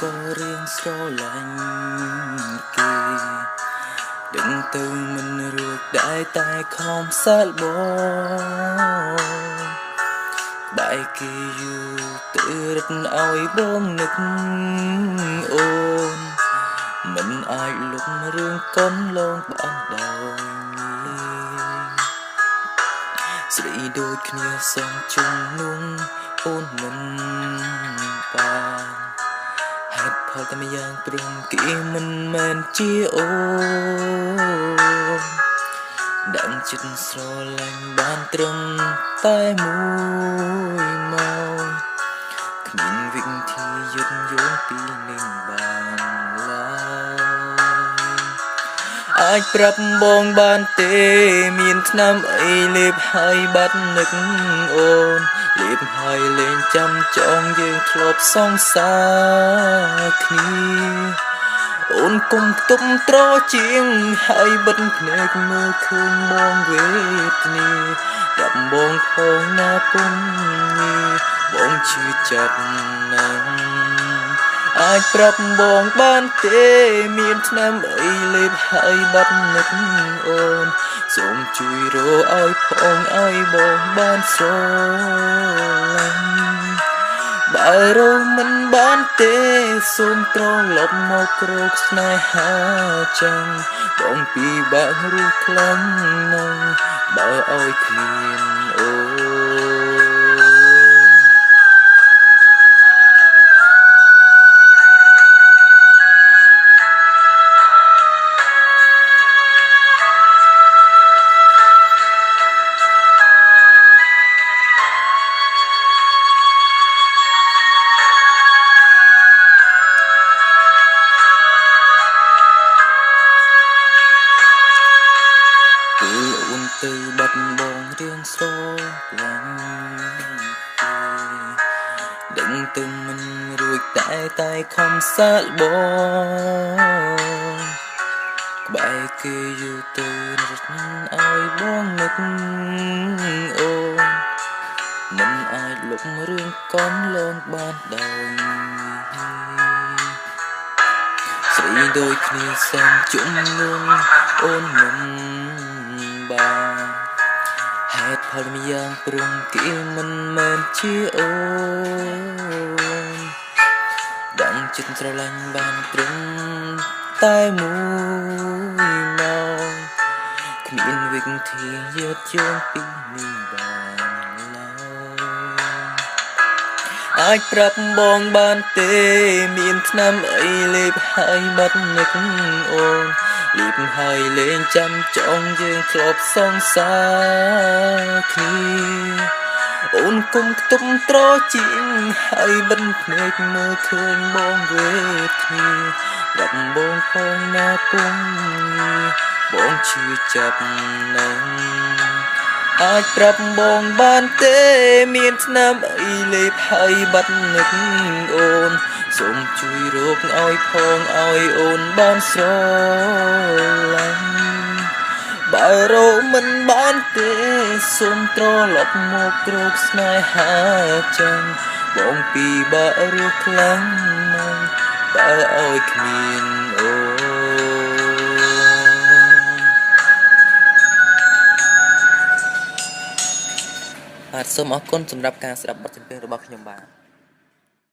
ក៏រៀងស្រឡាញ់គេដឹងទៅមិនរួចដែរតែខំសាល់បងបែកគេយូរទៅរត់ឲ្យបងនឹកអូនមិនអាចលុបរឿងកូនលងបានដោយស្រីដូចគ្នាសំជុំនោះអូនមិនបានហេតុផលតែម្យ៉ាងព្រមគេមិនមែនជាអូនដឹងចិត្តស្រឡាញ់បានត្រឹមតែមួយម៉ោងគ្មានវិធីយត់យល់ពីនឹងបានឡើយអាចប្រាប់បងបានទេមានថ្នាំអីលេបហើយបាត់នឹកអូនលេបហើយលេងចាំចងយើងធ្លាប់សងសារគ្នាអូនគុំខ្ទប់ត្រជាងហើយបិទភ្នែកមើលឃើញបងវេទនាដំបងផងណាពុំបងឈឺចាប់ណាស់អាចប្រាប់បងបានទេមានថ្នាំអីលេបហើយបាត់នឹកអូនសូមជួយរកឲ្យផងឲ្យបងបានស្រឡាញ់បើរកមិនបានទេសូមត្រឡប់មករកស្នេហាចឹងបងពីបាក់រស់ខ្លាំងណាស់បើឲ្យគ្មានអូទៅបាត់បងរៀងស្រឡាញ់ដឹងទៅមិនរួចតែខំសាកបងក្បែរគេយូរទៅរត់ឲ្យបងនឹកអូនមិនអាចលុបរឿងកូនលងបានដោយស្រីដូចគ្នាសំជុំនឹងអូនមិនបានហេតុផលម្យ៉ាងព្រមគេមិនមែនជាអូនដឹងចិត្តស្រឡាញ់បានត្រឹមតែមួយម៉ោងគ្មានវិធីយត់យល់ពីនេះបានឡើយអាចប្រាប់បងបានទេមានថ្នាំអីលេបហើយបាត់នឹកអូនលេបហើយលេងចាំចងយើងធ្លាប់សងសារគ្នាអូនគុំខ្ទប់ត្រជាងហើយបិទភ្នែកមើលឃើញបងវេទនាដំបងផងណាពុំបងឈឺចាប់ណាស់អាចប្រាប់បងបានទេមានថ្នាំអីលេបហើយបាត់នឹកអូនសូមជួយរកឲ្យផងឲ្យអូនបានស្រឡាញ់បើរកមិនបានទេសូមត្រឡប់មករកស្នេហាចឹងបងពីបាក់រស់ខ្លាំងណាស់បើឲ្យគ្មានអូបាទសូមអរគុណសម្រាប់ការស្ដាប់បទចម្រៀងរបស់ខ្ញុំបាទ